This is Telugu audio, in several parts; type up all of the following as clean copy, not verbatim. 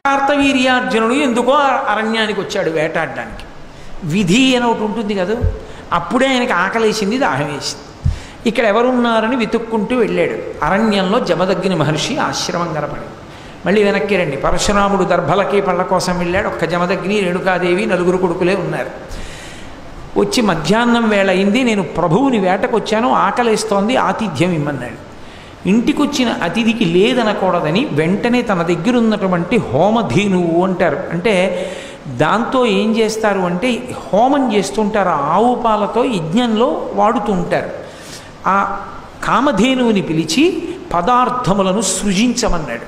కార్తవీర్యార్జునుడు ఎందుకో అరణ్యానికి వచ్చాడు వేటాడడానికి. విధి అని ఒకటి ఉంటుంది కదా, అప్పుడే ఆయనకి ఆకలేసింది, దాహం వేసింది. ఇక్కడ ఎవరున్నారని వెతుక్కుంటూ వెళ్ళాడు. అరణ్యంలో జమదగ్ని మహర్షి ఆశ్రమం కనపడింది. మళ్ళీ వెనక్కి రండి. పరశురాముడు దర్భలకి పళ్ళ కోసం వెళ్ళాడు. ఒక్క జమదగ్ని, రేణుకాదేవి, నలుగురు కొడుకులే ఉన్నారు. వచ్చి మధ్యాహ్నం వేళ అయింది, నేను ప్రభువుని వేటకు వచ్చాను, ఆకలేస్తోంది, ఆతిథ్యం ఇమ్మన్నాడు. ఇంటికి వచ్చిన అతిథికి లేదనకూడదని వెంటనే తన దగ్గర ఉన్నటువంటి హోమధేనువు అంటారు, అంటే దాంతో ఏం చేస్తారు అంటే హోమం చేస్తుంటారు, ఆవు పాలతో యజ్ఞంలో వాడుతూ ఉంటారు. ఆ కామధేనువుని పిలిచి పదార్థములను సృజించమన్నాడు.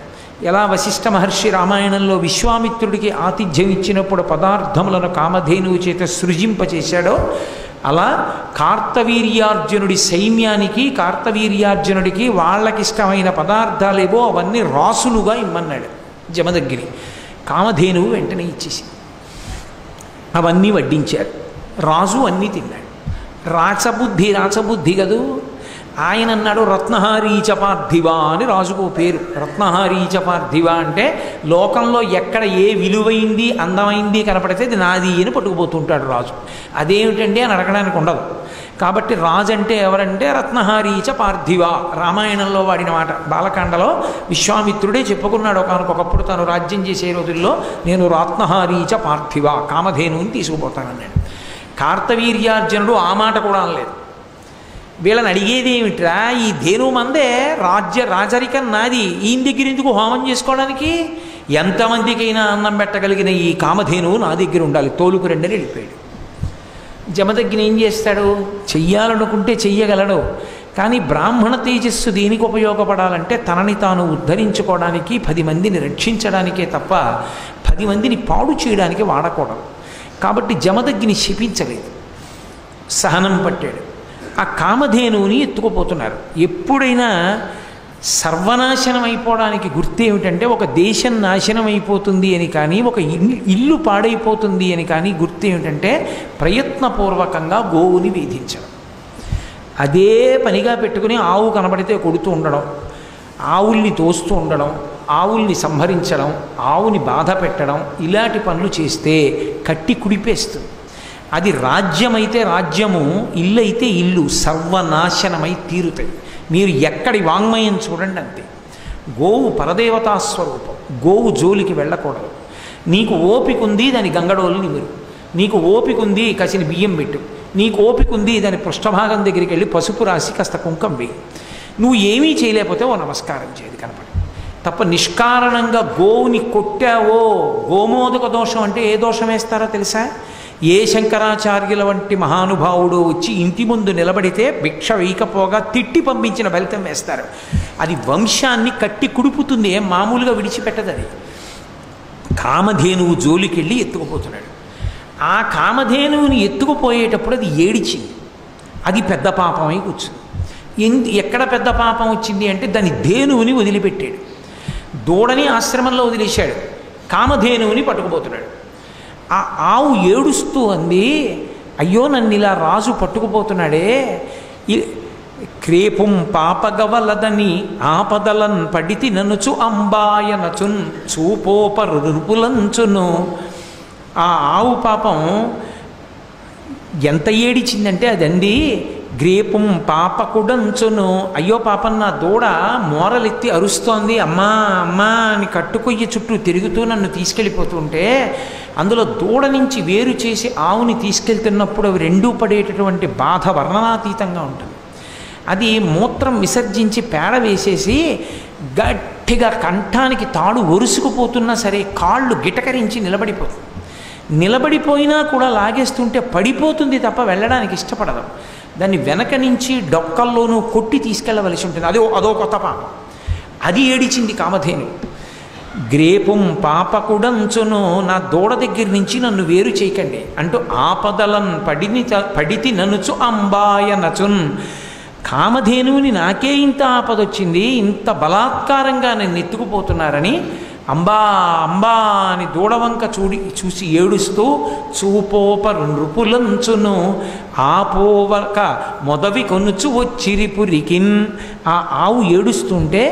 ఎలా వశిష్ఠ మహర్షి రామాయణంలో విశ్వామిత్రుడికి ఆతిథ్యం ఇచ్చినప్పుడు పదార్థములను కామధేనువు చేత సృజింపచేశాడో, అలా కార్తవీర్యార్జునుడి సైన్యానికి, కార్తవీర్యార్జునుడికి వాళ్ళకిష్టమైన పదార్థాలేవో అవన్నీ రాసులుగా ఇమ్మన్నాడు జమదగ్ని. కామధేనువు వెంటనే ఇచ్చేసి అవన్నీ వడ్డించారు. రాజు అన్నీ తిన్నాడు. రాచబుద్ధి కదూ. ఆయన అన్నాడు రత్నహారీచ పార్థివా అని రాజుకు పేరు. రత్నహారీచ పార్థివా అంటే లోకంలో ఎక్కడ ఏ విలువైంది అందమైంది కనపడితే అది నాది అని పట్టుకుపోతుంటాడు రాజు. అదేమిటండి అని అడగడానికి ఉండదు. కాబట్టి రాజు అంటే ఎవరంటే రత్నహారీచ పార్థివా, రామాయణంలో వాడిన మాట. బాలకాండలో విశ్వామిత్రుడే చెప్పుకున్నాడు ఒకనకొకప్పుడు తాను రాజ్యం చేసే రోజుల్లో, నేను రత్నహారీచ పార్థివా, కామధేనువుని తీసుకుపోతానన్నాడు. కార్తవీర్యార్జునుడు ఆ మాట కూడా అనలేదు. వీళ్ళని అడిగేది ఏమిట్రా, ఈ ధేను మందే, రాజరికం నాది, ఈయన దగ్గర ఎందుకు హోమం చేసుకోవడానికి? ఎంతమందికైనా అన్నం పెట్టగలిగిన ఈ కామధేనువు నా దగ్గర ఉండాలి, తోలుకు రెండని వెళ్ళిపోయాడు. జమదగ్ని ఏం చేస్తాడు? చెయ్యాలనుకుంటే చెయ్యగలడు, కానీ బ్రాహ్మణ తేజస్సు దేనికి ఉపయోగపడాలంటే తనని తాను ఉద్ధరించుకోవడానికి, 10 మందిని రక్షించడానికే తప్ప 10 మందిని పాడు చేయడానికి వాడకూడదు. కాబట్టి జమదగ్ని శపించలేదు, సహనం పట్టాడు. ఆ కామధేనువుని ఎత్తుకుపోతున్నారు. ఎప్పుడైనా సర్వనాశనం అయిపోవడానికి గుర్తు ఏమిటంటే, ఒక దేశం నాశనం అయిపోతుంది అని కానీ, ఒక ఇల్లు పాడైపోతుంది అని కానీ గుర్తు ఏమిటంటే ప్రయత్నపూర్వకంగా గోవుని వేధించడం. అదే పనిగా పెట్టుకుని ఆవు కనబడితే కొడుతూ ఉండడం, ఆవుల్ని తోస్తూ ఉండడం, ఆవుల్ని సంహరించడం, ఆవుని బాధ పెట్టడం, ఇలాంటి పనులు చేస్తే కట్టి కుడిపేస్తుంది. అది రాజ్యమైతే రాజ్యము, ఇల్లు అయితే ఇల్లు సర్వనాశనమై తీరుతాయి. మీరు ఎక్కడి వాంగ్మయం చూడండి అంతే. గోవు పరదేవతా స్వరూపం, గోవు జోలికి వెళ్ళకూడదు. నీకు ఓపిక ఉంది, దాని గంగడోలు నిమురు. నీకు ఓపిక ఉంది, కసిన బియ్యం పెట్టు. నీకు ఓపిక ఉంది, దాని పృష్ఠభాగం దగ్గరికి వెళ్ళి పసుపు రాసి కాస్త కుంకం వేయి. నువ్వు ఏమీ చేయలేకపోతే ఓ నమస్కారం చేయదు కనపడి. తప్ప నిష్కారణంగా గోవుని కొట్టావో, గోమోదక దోషం అంటే ఏ దోషం వేస్తారో తెలుసా? ఏ శంకరాచార్యుల వంటి మహానుభావుడు వచ్చి ఇంటి ముందు నిలబడితే భిక్ష వేయకపోగా తిట్టి పంపించిన ఫలితం వేస్తారు. అది వంశాన్ని కట్టి కుడుపుతుంది, ఏం మామూలుగా విడిచిపెట్టదు. అది కామధేనువు జోలికి వెళ్ళి ఎత్తుకుపోతున్నాడు. ఆ కామధేనువుని ఎత్తుకుపోయేటప్పుడు అది ఏడిచింది. అది పెద్ద పాపమై కూర్చుంది. ఎక్కడ పెద్ద పాపం వచ్చింది అంటే దాని ధేనువుని వదిలిపెట్టాడు. దూడని ఆశ్రమంలో వదిలేశాడు, కామధేనువుని పట్టుకుపోతున్నాడు. ఆ ఆవు ఏడుస్తూ అంది, అయ్యో నన్ను ఇలా రాజు పట్టుకుపోతున్నాడే, క్రేపుం పాపగవలదని ఆపదలన్ పడితి ననుచు అంబాయనచున్ చూపోపరుపులంచును. ఆ ఆవు పాపం ఎంత ఏడిచిందంటే అదండి, గ్రేపుం పాపకుడంచును, అయ్యో పాపం నా దూడ మోరలెత్తి అరుస్తోంది, అమ్మా అమ్మా అని కట్టుకొయ్యి చుట్టూ తిరుగుతూ నన్ను తీసుకెళ్ళిపోతుంటే, అందులో దూడ నుంచి వేరు చేసి ఆవుని తీసుకెళ్తున్నప్పుడు అవి రెండూ పడేటటువంటి బాధ వర్ణనాతీతంగా ఉంటుంది. అది మూత్రం విసర్జించి పేడ వేసేసి గట్టిగా కంఠానికి తాడు ఒరుసుకుపోతున్నా సరే కాళ్ళు గిటకరించి నిలబడిపోతుంది. నిలబడిపోయినా కూడా లాగేస్తుంటే పడిపోతుంది తప్ప వెళ్ళడానికి ఇష్టపడదు. దాన్ని వెనక నుంచి డొక్కల్లోనూ కొట్టి తీసుకెళ్ళవలసి ఉంటుంది. అదో కొత్త పాపం. అది ఏడిచింది కామధేను. గ్రేపుం పాపకుడంచును, నా దూడ దగ్గర నుంచి నన్ను వేరు చేయకండి అంటూ ఆపదలన్ పడితి ననుచు అంబాయ నచున్. కామధేనువుని నాకే ఇంత ఆపదొచ్చింది, ఇంత బలాత్కారంగా నన్ను ఎత్తుకుపోతున్నారని అంబా అంబా అని దూడవంక చూసి ఏడుస్తూ చూపోపరు నృపులంచును ఆపోవక మొదవి కొనుచు వచ్చిరిపురికిన్. ఆ ఆవు ఏడుస్తుంటే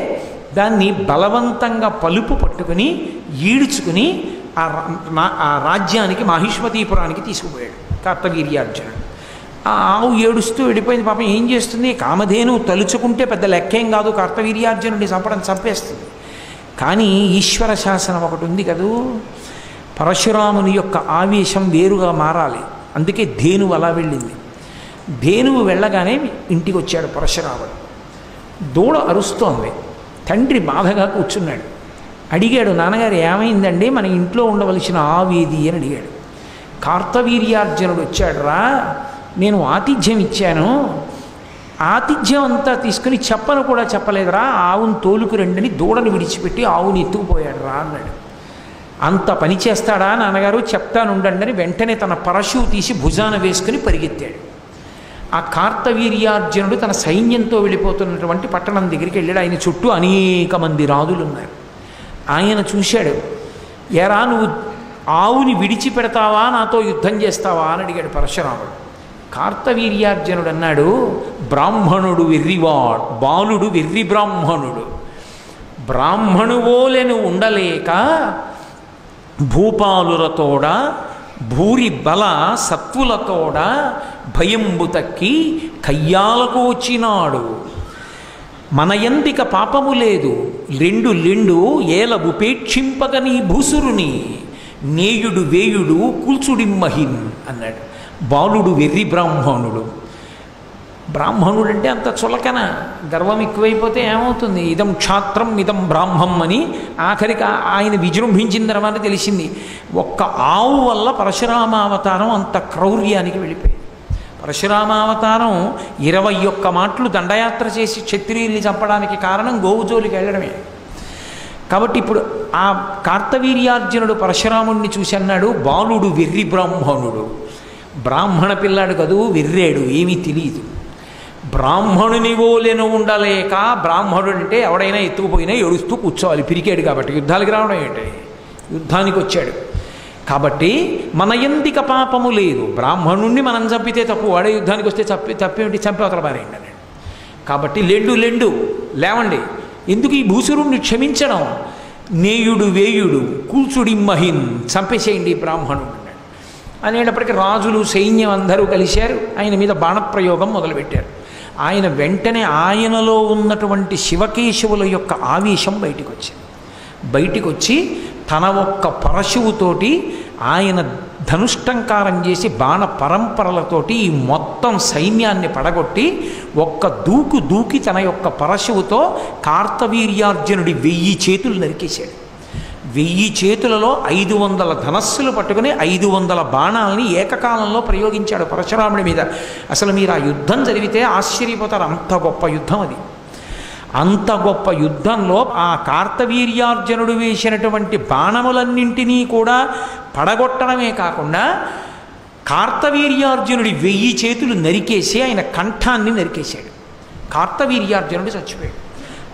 దాన్ని బలవంతంగా పలుపు పట్టుకుని ఈడ్చుకుని ఆ రాజ్యానికి మాహిష్మతీపురానికి తీసుకుపోయాడు కార్తవీర్యార్జునుడు. ఆ ఆవు ఏడుస్తూ వెళ్ళిపోయింది. పాపం ఏం చేస్తుంది? కామధేను తలుచుకుంటే పెద్ద లెక్కేం కాదు, కార్తవీర్యార్జునుడిని చంపేస్తుంది. కానీ ఈశ్వర శాసనం ఒకటి ఉంది కదూ, పరశురాముని యొక్క ఆవేశం వేరుగా మారాలి. అందుకే ధేనువు అలా వెళ్ళింది. ధేనువు వెళ్ళగానే ఇంటికి వచ్చాడు పరశురాముడు. దూడ అరుస్తోంది. తండ్రి బాధగా కూర్చున్నాడు. అడిగాడు, నాన్నగారు ఏమైందండి, మన ఇంట్లో ఉండవలసిన ఆవేది అని అడిగాడు. కార్తవీర్యార్జునుడు వచ్చాడురా, నేను ఆతిథ్యం ఇచ్చాను, ఆతిథ్యం అంతా తీసుకుని చెప్పను కూడా చెప్పలేదురా, ఆవును తోలుకు రండని దూడను విడిచిపెట్టి ఆవుని ఎత్తుకుపోయాడు రా అన్నాడు. అంత పని చేస్తాడా నాన్నగారు, చెప్తానుండండి అని వెంటనే తన పరశువు తీసి భుజాన వేసుకుని పరిగెత్తాడు. ఆ కార్తవీర్యార్జునుడు తన సైన్యంతో వెళ్ళిపోతున్నటువంటి పట్టణం దగ్గరికి వెళ్ళాడు. ఆయన చుట్టూ అనేక మంది రాజులు ఉన్నారు. ఆయన చూశాడు. ఎరా, నువ్వు ఆవుని విడిచిపెడతావా, నాతో యుద్ధం చేస్తావా అని అడిగాడు పరశురాముడు. కార్తవీర్యార్జునుడు అన్నాడు, బ్రాహ్మణుడు వెర్రివాడు, బాలుడు వెర్రి బ్రాహ్మణుడు, బ్రాహ్మణువోలెను ఉండలేక భూపాలులతోడ భూరి బల సత్వులతోడ భయంబు తక్కి కయ్యాలకు వచ్చినాడు. మన ఎందిక పాపము లేదు, లెండు ఏల ఉపేక్షింపగ నీ భూసురుని, నేయుడు వేయుడు కూల్చుడిమ్మహిన్ అన్నాడు. బాలుడు వెర్రి బ్రాహ్మణుడు. బ్రాహ్మణుడు అంటే అంత చులకన, గర్వం ఎక్కువైపోతే ఏమవుతుంది? ఇదం క్షాత్రం ఇదం బ్రాహ్మం అని ఆఖరికి ఆయన విజృంభించిన తర్వాత తెలిసింది. ఒక్క ఆవు వల్ల పరశురామావతారం అంత క్రౌర్యానికి వెళ్ళిపోయింది. పరశురామావతారం 21 మాటలు దండయాత్ర చేసి క్షత్రియుల్ని చంపడానికి కారణం గోవు జోలికి వెళ్ళడమే. కాబట్టి ఇప్పుడు ఆ కార్తవీర్యార్జునుడు పరశురాముడిని చూసి అన్నాడు, బాలుడు వెర్రి బ్రాహ్మణుడు. బ్రాహ్మణ పిల్లాడు కదూ, వెర్రేడు, ఏమీ తెలియదు. బ్రాహ్మణుని ఓలెను ఉండలేక, బ్రాహ్మణుడు అంటే ఎవడైనా ఎత్తుకుపోయినా ఏడుస్తూ కూర్చోవాలి, పిరికాడు కాబట్టి యుద్ధాలకు రావడం ఏంటి, యుద్ధానికి వచ్చాడు కాబట్టి మన ఎందిక పాపము లేదు, బ్రాహ్మణుణ్ణి మనం చంపితే తప్పు, వాడే యుద్ధానికి వస్తే తప్పేమిటి, చంపి అవతల పారేయండి అన్నాడు. కాబట్టి లెండు లేవండి, ఎందుకు ఈ భూసురుణ్ణి క్షమించడం, నేయుడు వేయుడు కూల్చుడిమ్మహిన్, చంపేసేయండి బ్రాహ్మణుడు అన్నాడు. అనేటప్పటికీ రాజులు సైన్యం అందరూ కలిశారు, ఆయన మీద బాణప్రయోగం మొదలుపెట్టారు. ఆయన వెంటనే ఆయనలో ఉన్నటువంటి శివకేశవుల యొక్క ఆవేశం బయటికి వచ్చి తన ఒక్క పరశువుతోటి ఆయన ధనుష్టంకారం చేసి బాణ పరంపరలతోటి ఈ మొత్తం సైన్యాన్ని పడగొట్టి ఒక్క దూకి తన యొక్క పరశువుతో కార్తవీర్యార్జునుడి 1000 చేతులు నరికేశాడు. 1000 చేతులలో 500 ధనస్సులు పట్టుకుని 500 బాణాలని ఏకకాలంలో ప్రయోగించాడు పరశురాముడి మీద. అసలు మీరు ఆ యుద్ధం జరిగితే ఆశ్చర్యపోతారు, అంత గొప్ప యుద్ధం అది. అంత గొప్ప యుద్ధంలో ఆ కార్తవీర్యార్జునుడు వేసినటువంటి బాణములన్నింటినీ కూడా పడగొట్టడమే కాకుండా కార్తవీర్యార్జునుడి 1000 చేతులు నరికేసి ఆయన కంఠాన్ని నరికేశాడు. కార్తవీర్యార్జునుడు చచ్చిపోయాడు.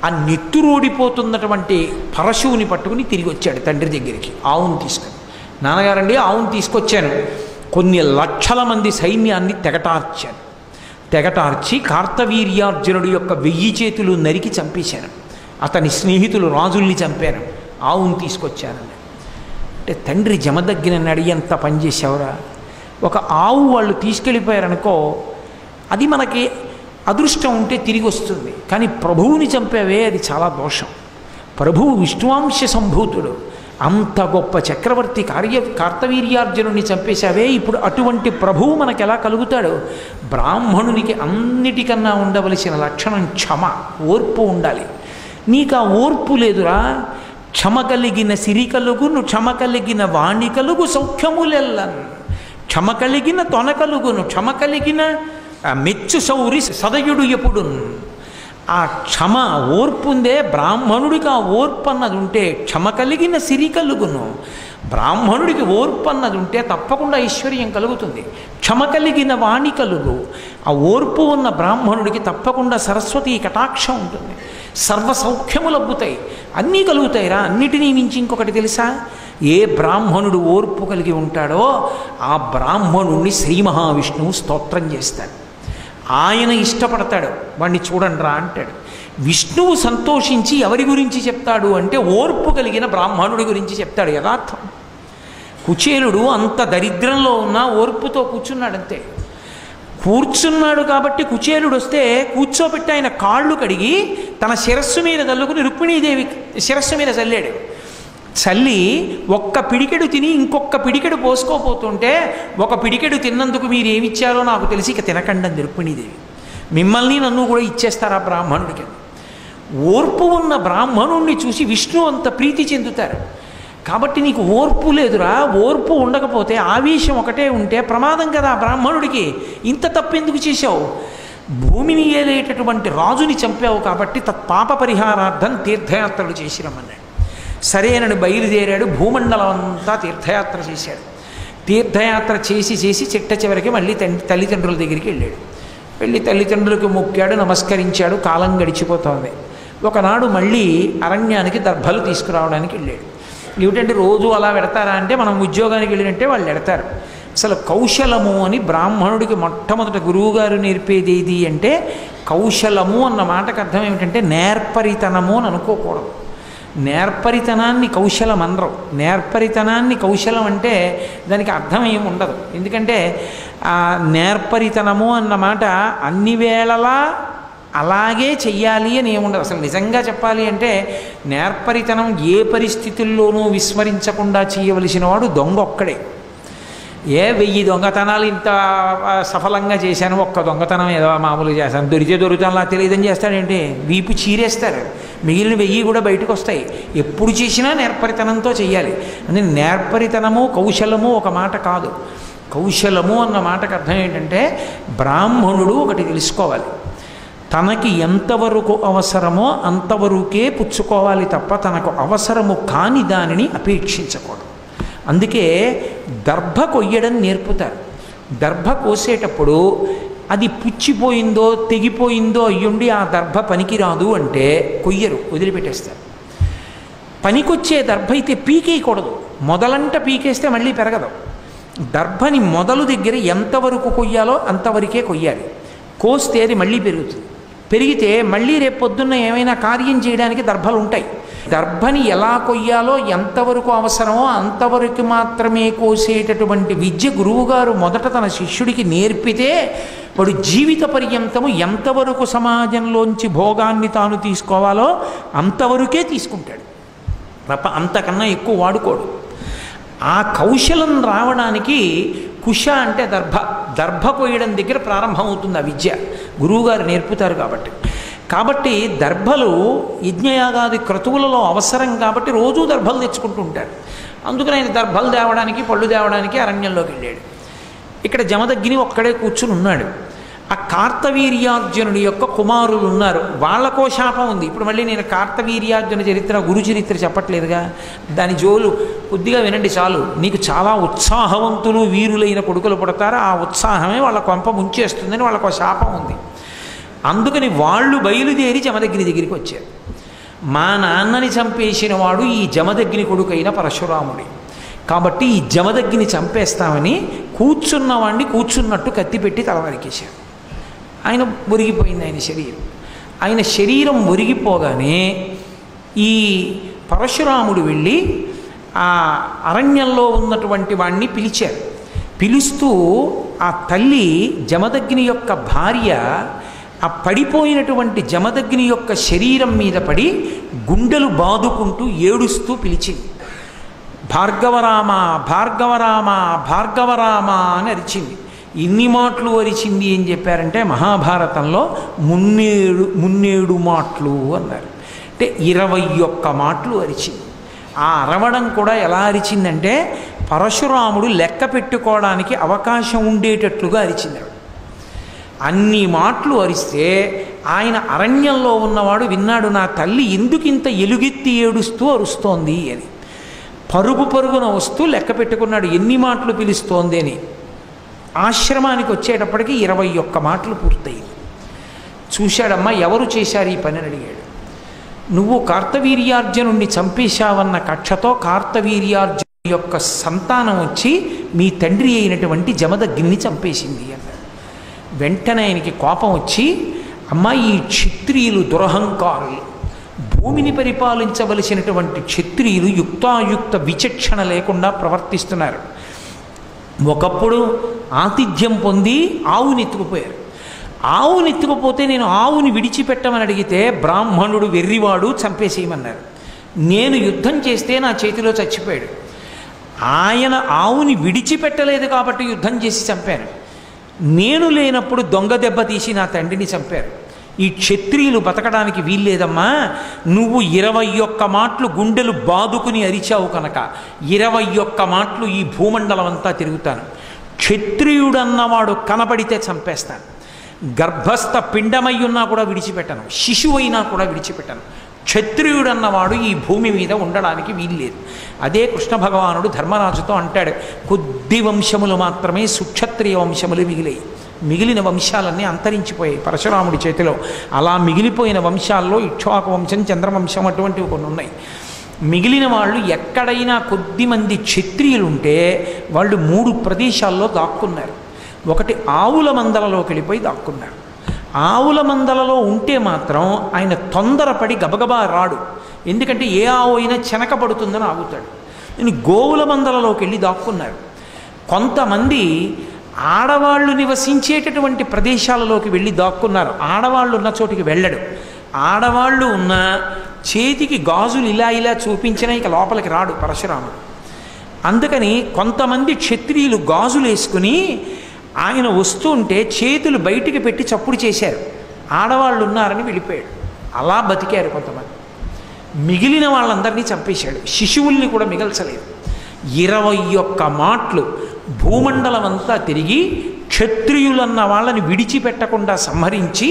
ఆ నెత్తురోడిపోతున్నటువంటి పరశువుని పట్టుకుని తిరిగి వచ్చాడు తండ్రి దగ్గరికి ఆవును తీసుకుని. నాన్నగారండి, ఆవును తీసుకొచ్చాను, కొన్ని లక్షల మంది సైన్యాన్ని తెగటార్చి కార్తవీర్యార్జునుడి యొక్క 1000 చేతులు నరికి చంపేశాను, అతని స్నేహితులు రాజుల్ని చంపాను, ఆవును తీసుకొచ్చానని. అంటే తండ్రి జమదగ్గినన్నాడు, ఎంత పనిచేసావురా, ఒక ఆవు వాళ్ళు తీసుకెళ్ళిపోయారనుకో, అది మనకి అదృష్టం ఉంటే తిరిగి వస్తుంది, కానీ ప్రభువుని చంపేవే అది చాలా దోషం. ప్రభువు విష్ణువాంశ సంభూతుడు, అంత గొప్ప చక్రవర్తి కార్తవీర్యార్జునుడిని చంపేశావే, ఇప్పుడు అటువంటి ప్రభువు మనకు ఎలా కలుగుతాడు? బ్రాహ్మణునికి అన్నిటికన్నా ఉండవలసిన లక్షణం క్షమ, ఓర్పు ఉండాలి. నీకు ఆ ఓర్పు లేదురా. క్షమ కలిగిన సిరి కలుగును, క్షమ కలిగిన వాణి కలుగు సౌఖ్యములెల్లన్, క్షమ కలిగిన తొన కలుగును, క్షమ కలిగిన మెచ్చు సౌరి సదయుడు ఎప్పుడు. ఆ క్షమ ఓర్పు ఉందే బ్రాహ్మణుడికి, ఆ ఓర్పు అన్నది ఉంటే క్షమ కలిగిన సిరి కలుగును. బ్రాహ్మణుడికి ఓర్పు అన్నది ఉంటే తప్పకుండా ఐశ్వర్యం కలుగుతుంది. క్షమ కలిగిన వాణి కలుగు, ఆ ఓర్పు ఉన్న బ్రాహ్మణుడికి తప్పకుండా సరస్వతి కటాక్షం ఉంటుంది, సర్వ సౌఖ్యములు అబ్బుతాయి, అన్నీ కలుగుతాయిరా. అన్నిటినీ మించి ఇంకొకటి తెలుసా? ఏ బ్రాహ్మణుడు ఓర్పు కలిగి ఉంటాడో ఆ బ్రాహ్మణుణ్ణి శ్రీ మహావిష్ణువు స్తోత్రం చేస్తాడు. ఆయన ఇష్టపడతాడు, వాడిని చూడండి రా అంటాడు. విష్ణువు సంతోషించి ఎవరి గురించి చెప్తాడు అంటే ఓర్పు కలిగిన బ్రాహ్మణుడి గురించి చెప్తాడు. యథార్థం. కుచేలుడు అంత దరిద్రంలో ఉన్న ఓర్పుతో కూర్చున్నాడంతే. కూర్చున్నాడు కాబట్టి కుచేలుడు వస్తే కూర్చోబెట్టి ఆయన కాళ్ళు కడిగి తన శిరస్సు మీద చల్లుకుని రుక్మిణీదేవి శిరస్సు మీద చల్లాడు. చల్లి ఒక్క పిడికెడు తిని ఇంకొక పిడికెడు పోసుకోపోతుంటే, ఒక పిడికెడు తిన్నందుకు మీరు ఏమిచ్చారో నాకు తెలిసి ఇక తినకండి అంది రుక్మిణీదేవి. మిమ్మల్ని నన్ను కూడా ఇచ్చేస్తారా బ్రాహ్మణుడికి? ఓర్పు ఉన్న బ్రాహ్మణుణ్ణి చూసి విష్ణు అంత ప్రీతి చెందుతారు. కాబట్టి నీకు ఓర్పు లేదురా, ఓర్పు ఉండకపోతే ఆవేశం ఒకటే ఉంటే ప్రమాదం కదా బ్రాహ్మణుడికి. ఇంత తప్పెందుకు చేశావు? భూమిని ఏలేటటువంటి రాజుని చంపావు కాబట్టి తత్పాప పరిహారార్థం తీర్థయాత్రలు చేసి రమ్మన్నాడు. సరేనని బయలుదేరాడు. భూమండలం అంతా తీర్థయాత్ర చేశాడు. తీర్థయాత్ర చేసి చేసి చిట్ట చివరికి మళ్ళీ తల్లిదండ్రుల దగ్గరికి వెళ్ళాడు. వెళ్ళి తల్లిదండ్రులకు మొక్కాడు, నమస్కరించాడు. కాలం గడిచిపోతోంది. ఒకనాడు మళ్ళీ అరణ్యానికి దర్భలు తీసుకురావడానికి వెళ్ళాడు. ఏమిటంటే రోజు అలా పెడతారా అంటే, మనం ఉద్యోగానికి వెళ్ళినట్టే వాళ్ళు పెడతారు. అసలు కౌశలము అని బ్రాహ్మణుడికి మొట్టమొదట గురువుగారు నేర్పేది ఏది అంటే, కౌశలము అన్న మాటకు అర్థం ఏమిటంటే నేర్పరితనము అని అనుకోకూడదు. నేర్పరితనాన్ని కౌశలం అనరు. నేర్పరితనాన్ని కౌశలం అంటే దానికి అర్థం ఏమి ఉండదు. ఎందుకంటే నేర్పరితనము అన్న మాట అన్ని వేళలా అలాగే చెయ్యాలి అని ఏముండదు. అసలు నిజంగా చెప్పాలి అంటే నేర్పరితనం ఏ పరిస్థితుల్లోనూ విస్మరించకుండా చేయవలసిన వాడు దొంగ ఒక్కడే. 1000 దొంగతనాలు ఇంత సఫలంగా చేశాను, ఒక్క దొంగతనం ఏదో మామూలుగా చేశాను, దొరుకుతాను నాకు తెలియదని చేస్తాడేంటి? వీపు చీరేస్తారు. మిగిలిన 1000 కూడా బయటకు వస్తాయి. ఎప్పుడు చేసినా నేర్పరితనంతో చెయ్యాలి. అంటే నేర్పరితనము కౌశలము ఒక మాట కాదు. కౌశలము అన్న మాటకు అర్థం ఏంటంటే, బ్రాహ్మణుడు ఒకటి తెలుసుకోవాలి. తనకి ఎంతవరకు అవసరమో అంతవరకే పుచ్చుకోవాలి తప్ప తనకు అవసరము కాని దానిని అపేక్షించకూడదు. అందుకే దర్భ కొయ్యడం నేర్పుతారు. దర్భ కోసేటప్పుడు అది పుచ్చిపోయిందో తెగిపోయిందో అయ్యుండి ఆ దర్భ పనికిరాదు అంటే కొయ్యరు, వదిలిపెట్టేస్తారు. పనికొచ్చే దర్భ అయితే పీకేయకూడదు. మొదలంట పీకేస్తే మళ్ళీ పెరగదు. దర్భని మొదలు దగ్గర ఎంతవరకు కొయ్యాలో అంతవరకే కొయ్యాలి. కోస్తే అది మళ్ళీ పెరుగుతుంది. పెరిగితే మళ్ళీ రేపు పొద్దున్న ఏమైనా కార్యం చేయడానికి దర్భలు ఉంటాయి. దర్భని ఎలా కొయ్యాలో ఎంతవరకు అవసరమో అంతవరకు మాత్రమే కోసేటటువంటి విద్య గురువుగారు మొదట తన శిష్యుడికి నేర్పితే వాడు జీవిత పర్యంతము ఎంతవరకు సమాజంలోంచి భోగాన్ని తాను తీసుకోవాలో అంతవరకే తీసుకుంటాడు తప్ప అంతకన్నా ఎక్కువ వాడుకోడు. ఆ కౌశలం రావడానికి కుశ అంటే దర్భ కొయ్యడం దగ్గర ప్రారంభమవుతుంది ఆ విద్య. గురువుగారు నేర్పుతారు కాబట్టి దర్భలు యజ్ఞయాగాది క్రతువులలో అవసరం కాబట్టి రోజూ దర్భలు తెచ్చుకుంటూ ఉంటారు. అందుకని ఆయన దర్భలు తేవడానికి పళ్ళు తేవడానికి అరణ్యంలోకి వెళ్ళాడు. ఇక్కడ జమదగ్ని ఒక్కడే కూర్చుని ఉన్నాడు. ఆ కార్తవీర్యార్జునుడి యొక్క కుమారులు ఉన్నారు, వాళ్ళకో శాపం ఉంది. ఇప్పుడు మళ్ళీ నేను కార్తవీర్యార్జున చరిత్ర గురు చరిత్ర చెప్పట్లేదుగా, దాని జోలు కొద్దిగా వినండి చాలు. నీకు చాలా ఉత్సాహవంతులు వీరులైన కొడుకులు పుడతారు, ఆ ఉత్సాహమే వాళ్ళ కొంప ముంచేస్తుందని వాళ్ళకో శాపం ఉంది. అందుకని వాళ్ళు బయలుదేరి జమదగ్ని దగ్గరికి వచ్చారు. మా నాన్నని చంపేసిన వాడు ఈ జమదగ్ని కొడుకైన పరశురాముడి, కాబట్టి ఈ జమదగ్ని చంపేస్తామని కూర్చున్నవాడిని కూర్చున్నట్టు కత్తి పెట్టి తలవరికేశారు. ఆయన ఒరిగిపోయింది ఆయన శరీరం ఒరిగిపోగానే ఈ పరశురాముడు వెళ్ళి ఆ అరణ్యంలో ఉన్నటువంటి వాడిని పిలిచారు. పిలుస్తూ ఆ తల్లి జమదగ్ని యొక్క భార్య ఆ పడిపోయినటువంటి జమదగ్ని యొక్క శరీరం మీద పడి గుండెలు బాదుకుంటూ ఏడుస్తూ పిలిచింది. భార్గవరామ భార్గవరామ భార్గవరామ అని అరిచింది. ఇన్ని మాటలు అరిచింది ఏం చెప్పారంటే మహాభారతంలో 3 మాటలు అన్నారు. అంటే 21 మాటలు అరిచింది. ఆ అరవడం కూడా ఎలా అరిచిందంటే పరశురాముడు లెక్క పెట్టుకోవడానికి అవకాశం ఉండేటట్లుగా అరిచింది. అన్ని మాటలు అరిస్తే ఆయన అరణ్యంలో ఉన్నవాడు విన్నాడు, నా తల్లి ఎందుకింత ఎలుగెత్తి ఏడుస్తూ అరుస్తోంది అని. పరుగున వస్తూ లెక్క పెట్టుకున్నాడు ఎన్ని మాటలు పిలుస్తోంది అని. ఆశ్రమానికి వచ్చేటప్పటికి 21 మాటలు పూర్తయింది. చూశాడమ్మా ఎవరు చేశారు ఈ పని అని అడిగాడు. నువ్వు కార్తవీర్యార్జునుడిని చంపేశావన్న కక్షతో కార్తవీర్యార్జును యొక్క సంతానం వచ్చి మీ తండ్రి అయినటువంటి జమదగ్ని చంపేసింది అన్నాడు. వెంటనే ఆయనకి కోపం వచ్చి అమ్మా ఈ క్షత్రియులు దురహంకారులు, భూమిని పరిపాలించవలసినటువంటి క్షత్రియులు యుక్తాయుక్త విచక్షణ లేకుండా ప్రవర్తిస్తున్నారు. ఒకప్పుడు ఆతిథ్యం పొంది ఆవుని ఎత్తుకుపోయారు. ఆవుని ఎత్తుకుపోతే నేను ఆవుని విడిచిపెట్టమని అడిగితే బ్రాహ్మణుడు వెర్రివాడు చంపేసేయమన్నారు. నేను యుద్ధం చేస్తే నా చేతిలో చచ్చిపోయాడు. ఆయన ఆవుని విడిచిపెట్టలేదు కాబట్టి యుద్ధం చేసి చంపాను. నేను లేనప్పుడు దొంగ దెబ్బ తీసి నా తండ్రిని చంపారు. ఈ క్షత్రియులు బతకడానికి వీల్లేదమ్మా. నువ్వు 21 మాట్లు గుండెలు బాదుకుని అరిచావు కనుక 21 మాట్లు ఈ భూమండలం అంతా తిరుగుతాను. క్షత్రియుడన్నవాడు కనబడితే చంపేస్తాను. గర్భస్థ పిండమై ఉన్నా కూడా విడిచిపెట్టను, శిశువైనా కూడా విడిచిపెట్టను. క్షత్రియుడన్నవాడు ఈ భూమి మీద ఉండడానికి వీల్లేదు. అదే కృష్ణ భగవానుడు ధర్మరాజుతో అంటాడు, కొద్ది వంశములు మాత్రమే సుక్షత్రియ వంశములు మిగిలాయి, మిగిలిన వంశాలన్నీ అంతరించిపోయాయి పరశురాముడి చేతిలో. అలా మిగిలిపోయిన వంశాల్లో ఇక్ష్వాకు వంశం, చంద్రవంశం అటువంటివి కొన్ని ఉన్నాయి. మిగిలిన వాళ్ళు ఎక్కడైనా కొద్దిమంది క్షత్రియులుంటే వాళ్ళు 3 ప్రదేశాల్లో దాక్కున్నారు. ఒకటి ఆవుల మందలలోకి వెళ్ళిపోయి దాక్కున్నారు. ఆవుల మందలలో ఉంటే మాత్రం ఆయన తొందరపడి గబగబా రాడు, ఎందుకంటే ఏ ఆవు అయినా చెనకబడుతుందని ఆగుతాడు. నేను గోవుల మందలలోకి వెళ్ళి దాక్కున్నారు. కొంతమంది ఆడవాళ్ళు నివసించేటటువంటి ప్రదేశాలలోకి వెళ్ళి దాక్కున్నారు. ఆడవాళ్ళు ఉన్న చోటికి వెళ్ళడు. ఆడవాళ్ళు ఉన్న చేతికి గాజులు ఇలా ఇలా చూపించినా ఇక లోపలికి రాడు పరశురాముడు. అందుకని కొంతమంది క్షత్రియులు గాజులు వేసుకుని ఆయన వస్తుంటే చేతులు బయటికి పెట్టి చప్పుడు చేశారు. ఆడవాళ్ళు ఉన్నారని వెళ్ళిపోయాడు. అలా బతికారు కొంతమంది. మిగిలిన వాళ్ళందరినీ చంపేశాడు. శిశువుల్ని కూడా మిగల్చలేదు. 21 మాట్లు భూమండలం అంతా తిరిగి క్షత్రియులన్న వాళ్ళని విడిచిపెట్టకుండా సంహరించి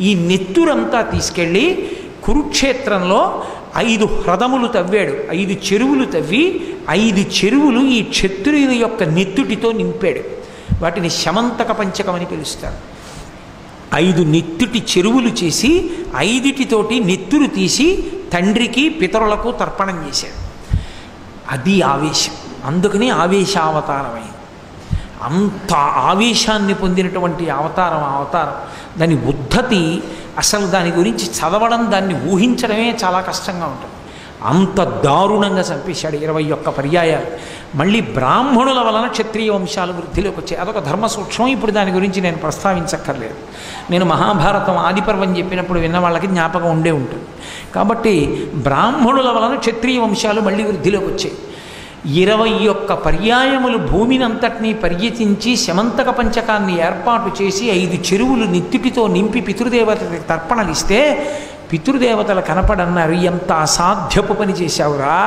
ఈ నెత్తురంతా తీసుకెళ్ళి కురుక్షేత్రంలో 5 హ్రదములు తవ్వాడు. 5 చెరువులు తవ్వి 5 చెరువులు ఈ క్షత్రియుల యొక్క నెత్తుటితో నింపాడు. వాటిని శమంతక పంచకం అని పిలుస్తారు. 5 నెత్తుటి చెరువులు చేసి 5 నెత్తురు తీసి తండ్రికి పితరులకు తర్పణం చేశాడు. అది ఆవేశం. అందుకని ఆవేశావతారమైంది. అంత ఆవేశాన్ని పొందినటువంటి అవతారం దాని ఉద్ధతి అసలు దాని గురించి చదవడం, దాన్ని ఊహించడమే చాలా కష్టంగా ఉంటుంది. అంత దారుణంగా చంపేశాడు 21 పర్యాయాలు. మళ్ళీ బ్రాహ్మణుల వలన క్షత్రియ వంశాలు వృద్ధిలోకి వచ్చాయి. అదొక ధర్మ సూక్ష్మం. ఇప్పుడు దాని గురించి నేను ప్రస్తావించక్కర్లేదు. నేను మహాభారతం ఆదిపర్వం చెప్పినప్పుడు విన్న వాళ్ళకి జ్ఞాపకం ఉండే ఉంటుంది. కాబట్టి బ్రాహ్మణుల వలన క్షత్రియ వంశాలు మళ్ళీ వృద్ధిలోకి వచ్చాయి. 21 పర్యాయములు భూమినంతటినీ పర్యటించి శమంతక పంచకాన్ని ఏర్పాటు చేసి 5 చెరువులు నెత్తిటితో నింపి పితృదేవతలకు తర్పణలు ఇస్తే పితృదేవతలు కనపడన్నారు, ఎంత అసాధ్యపు పని చేశావురా.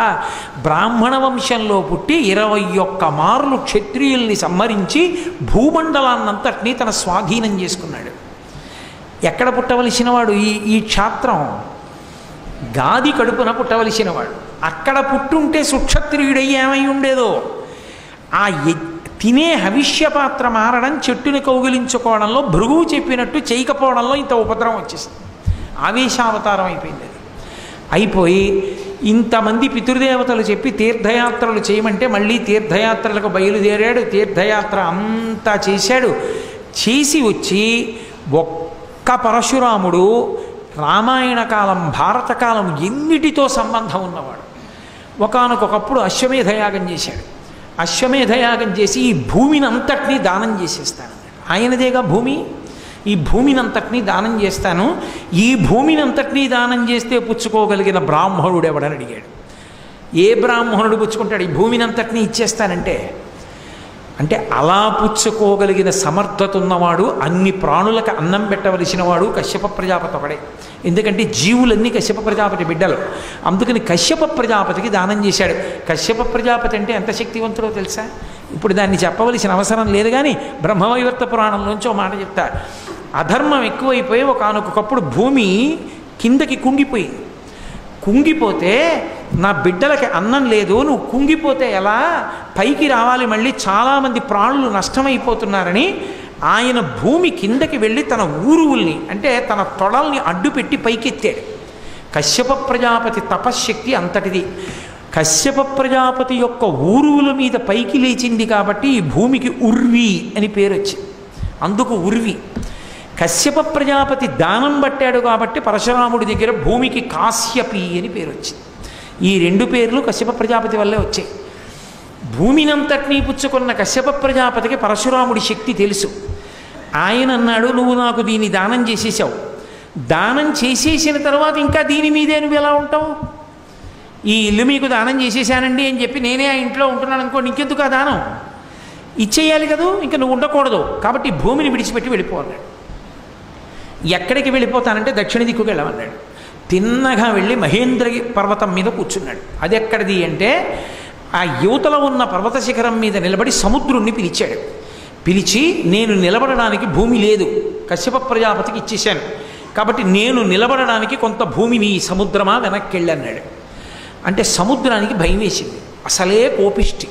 బ్రాహ్మణ వంశంలో పుట్టి 21 మార్లు క్షత్రియుల్ని సంహరించి భూమండలాన్నంతటినీ తన స్వాధీనం చేసుకున్నాడు. ఎక్కడ పుట్టవలసినవాడు? ఈ క్షాత్రం గాది కడుపున పుట్టవలసినవాడు. అక్కడ పుట్టుంటే సుక్షత్రియుడై ఏమై ఉండేదో. ఆ తినే హవిష్యపాత్ర మారడం, చెట్టుని కౌగిలించుకోవడంలో భృగువు చెప్పినట్టు చేయకపోవడంలో ఇంత ఉపద్రవం వచ్చేసింది. ఆవేశావతారం అయిపోయింది. అది అయిపోయి ఇంతమంది పితృదేవతలు చెప్పి తీర్థయాత్రలు చేయమంటే మళ్ళీ తీర్థయాత్రలకు బయలుదేరాడు. తీర్థయాత్ర అంతా చేశాడు. చేసి వచ్చి ఒక్క పరశురాముడు రామాయణ కాలం, భారతకాలం ఎన్నిటితో సంబంధం ఉన్నవాడు. ఒకానొకప్పుడు అశ్వమేధయాగం చేశాడు. అశ్వమేధయాగం చేసి ఈ భూమిని అంతటినీ దానం చేసేస్తాను. ఆయనదేగా భూమి. ఈ భూమిని అంతటినీ దానం చేస్తాను. ఈ భూమిని అంతటినీ దానం చేస్తే పుచ్చుకోగలిగిన బ్రాహ్మణుడు ఎవడని అడిగాడు. ఏ బ్రాహ్మణుడు పుచ్చుకుంటాడు? ఈ భూమిని అంతటినీ ఇచ్చేస్తానంటే అంటే అలా పుచ్చుకోగలిగిన సమర్థత ఉన్నవాడు, అన్ని ప్రాణులకు అన్నం పెట్టవలసిన వాడు కశ్యప ప్రజాపతి ఒకడే. ఎందుకంటే జీవులన్నీ కశ్యప ప్రజాపతి బిడ్డలు. అందుకని కశ్యప ప్రజాపతికి దానం చేశాడు. కశ్యప ప్రజాపతి అంటే ఎంత శక్తివంతుడో తెలుసా? ఇప్పుడు దాన్ని చెప్పవలసిన అవసరం లేదు, కానీ బ్రహ్మవైవర్త పురాణంలోంచి ఒక మాట చెప్తా. అధర్మం ఎక్కువైపోయి ఒకానొకప్పుడు భూమి కిందకి కుంగిపోయింది. కుంగిపోతే నా బిడ్డలకి అన్నం లేదు, నువ్వు కుంగిపోతే ఎలా, పైకి రావాలి, మళ్ళీ చాలామంది ప్రాణులు నష్టమైపోతున్నారని ఆయన భూమి కిందకి వెళ్ళి తన ఊరువుల్ని అంటే తన తొడల్ని అడ్డుపెట్టి పైకెత్తాడు. కశ్యప ప్రజాపతి తపశ్శక్తి అంతటిది. కశ్యప ప్రజాపతి యొక్క ఊరువుల మీద పైకి లేచింది కాబట్టి ఈ భూమికి ఉర్వి అని పేరు వచ్చింది. అందుకు ఉర్వి. కశ్యప ప్రజాపతి దానం పట్టాడు కాబట్టి పరశురాముడి దగ్గర భూమికి కాశ్యపి అని పేరు వచ్చింది. ఈ రెండు పేర్లు కశ్యప ప్రజాపతి వల్లే వచ్చాయి. భూమినంతటినీ పుచ్చుకున్న కశ్యప ప్రజాపతికి పరశురాముడి శక్తి తెలుసు. ఆయన అన్నాడు, నువ్వు నాకు దీన్ని దానం చేసేసావు, దానం చేసేసిన తర్వాత ఇంకా దీని మీదే నువ్వు ఎలా ఉంటావు? ఈ ఇల్లు మీకు దానం చేసేసానండి అని చెప్పి నేనే ఆ ఇంట్లో ఉంటున్నాను అనుకోండి, ఇంకెందుకు ఆ దానం? ఇచ్చేయాలి కదా, ఇంకా నువ్వు ఉండకూడదు, కాబట్టి భూమిని విడిచిపెట్టి వెళ్ళిపో అన్నాడు. ఎక్కడికి వెళ్ళిపోతానంటే దక్షిణ దిక్కుకు వెళ్ళమన్నాడు. తిన్నగా వెళ్ళి మహేంద్రగి పర్వతం మీద కూర్చున్నాడు. అది ఎక్కడిది అంటే ఆ యువతలో ఉన్న పర్వత శిఖరం మీద నిలబడి సముద్రుణ్ణి పిలిచాడు. పిలిచి, నేను నిలబడడానికి భూమి లేదు, కశ్యప ప్రజాపతికి ఇచ్చేశాను, కాబట్టి నేను నిలబడడానికి కొంత భూమిని సముద్రమా వెనక్కి వెళ్ళన్నాడు. అంటే సముద్రానికి భయం వేసింది, అసలే కోపిష్టి.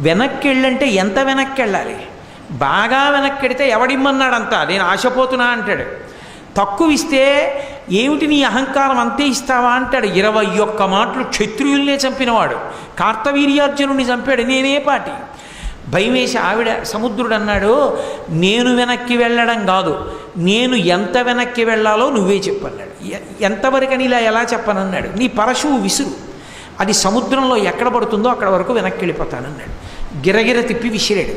వెనక్కి వెళ్ళంటే ఎంత వెనక్కి వెళ్ళాలి? బాగా వెనక్కి వెడితే ఎవడిమ్మన్నాడంతా, నేను ఆశపోతున్నా అంటాడు. తక్కువ ఇస్తే ఏమిటి నీ అహంకారం అంతే ఇస్తావా అంటాడు. 21 మాటలు క్షత్రియుల్నే చంపినవాడు, కార్తవీర్యార్జునుడిని చంపాడు, నేనే పాటి. భయం వేసి ఆవిడ సముద్రుడు అన్నాడు, నేను వెనక్కి వెళ్ళడం కాదు, నేను ఎంత వెనక్కి వెళ్ళాలో నువ్వే చెప్పన్నాడు. ఎంతవరకని ఇలా ఎలా చెప్పనన్నాడు. నీ పరశువు విసురు, అది సముద్రంలో ఎక్కడ పడుతుందో అక్కడ వరకు వెనక్కి వెళ్ళిపోతానన్నాడు. గిరగిర తిప్పి విసిరాడు.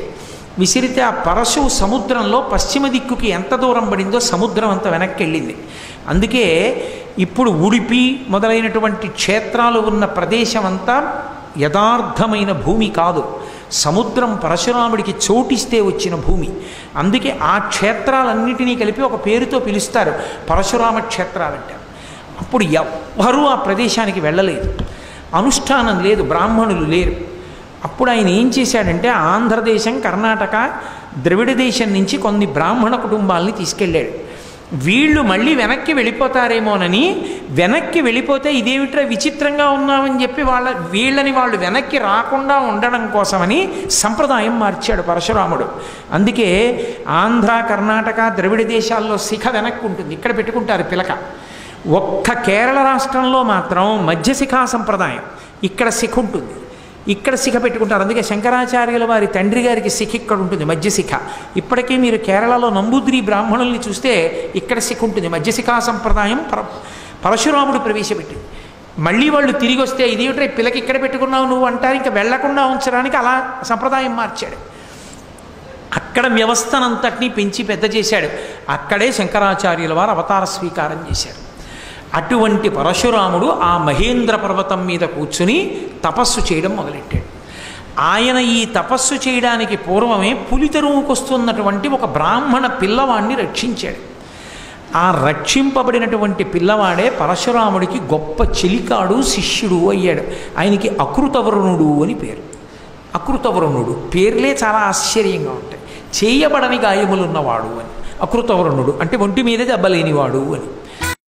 విసిరితే ఆ పరశువు సముద్రంలో పశ్చిమ దిక్కుకి ఎంత దూరం పడిందో సముద్రం అంత వెనక్కి వెళ్ళింది. అందుకే ఇప్పుడు ఉడిపి మొదలైనటువంటి క్షేత్రాలు ఉన్న ప్రదేశం అంతా యథార్థమైన భూమి కాదు, సముద్రం పరశురాముడికి చోటిస్తే వచ్చిన భూమి. అందుకే ఆ క్షేత్రాలన్నిటినీ కలిపి ఒక పేరుతో పిలుస్తారు, పరశురామ క్షేత్రాలంటారు. అప్పుడు ఎవ్వరూ ఆ ప్రదేశానికి వెళ్ళలేదు, అనుష్ఠానం లేదు, బ్రాహ్మణులు లేరు. అప్పుడు ఆయన ఏం చేశాడంటే ఆంధ్రదేశం, కర్ణాటక, ద్రవిడ దేశం నుంచి కొన్ని బ్రాహ్మణ కుటుంబాలని తీసుకెళ్ళాడు. వీళ్ళు మళ్ళీ వెనక్కి వెళ్ళిపోతారేమోనని, వెనక్కి వెళ్ళిపోతే ఇదేమిట్రా విచిత్రంగా ఉన్నామని చెప్పి వీళ్ళని వాళ్ళు వెనక్కి రాకుండా ఉండడం కోసమని సంప్రదాయం మార్చాడు పరశురాముడు. అందుకే ఆంధ్ర, కర్ణాటక, ద్రవిడ దేశాల్లో శిఖ వెనక్కి ఉంటుంది, ఇక్కడ పెట్టుకుంటారు పిలక. ఒక్క కేరళ రాష్ట్రంలో మాత్రం మధ్యశిఖా సంప్రదాయం, ఇక్కడ శిఖ ఉంటుంది, ఇక్కడ శిఖ పెట్టుకుంటారు. అందుకే శంకరాచార్యుల వారి తండ్రి గారికి శిఖ ఇక్కడ ఉంటుంది, మధ్యశిఖ. ఇప్పటికీ మీరు కేరళలో నంబూద్రి బ్రాహ్మణుల్ని చూస్తే ఇక్కడ శిఖ ఉంటుంది. మధ్యశిఖా సంప్రదాయం పరశురాముడు ప్రవేశపెట్టింది. మళ్ళీ వాళ్ళు తిరిగి వస్తే ఇదేమిట్రా పిల్లకి ఇక్కడ పెట్టుకున్నావు నువ్వు అంటారు, ఇంకా వెళ్లకుండా ఉంచడానికి అలా సంప్రదాయం మార్చాడు. అక్కడ వ్యవస్థనంతటినీ పెంచి పెద్ద చేశాడు. అక్కడే శంకరాచార్యుల వారు అవతార స్వీకారం చేశారు. అటువంటి పరశురాముడు ఆ మహేంద్ర పర్వతం మీద కూర్చుని తపస్సు చేయడం మొదలెట్టాడు. ఆయన ఈ తపస్సు చేయడానికి పూర్వమే పులితెరువుకొస్తున్నటువంటి ఒక బ్రాహ్మణ పిల్లవాడిని రక్షించాడు. ఆ రక్షింపబడినటువంటి పిల్లవాడే పరశురాముడికి గొప్ప చెలికాడు, శిష్యుడు అయ్యాడు. ఆయనకి అకృతవరుణుడు అని పేరు. అకృతవరుణుడు పేర్లే చాలా ఆశ్చర్యంగా ఉంటాయి. చేయబడని గాయములున్నవాడు అని. అకృతవరుణుడు అంటే ఒంటి మీద దెబ్బలేనివాడు అని.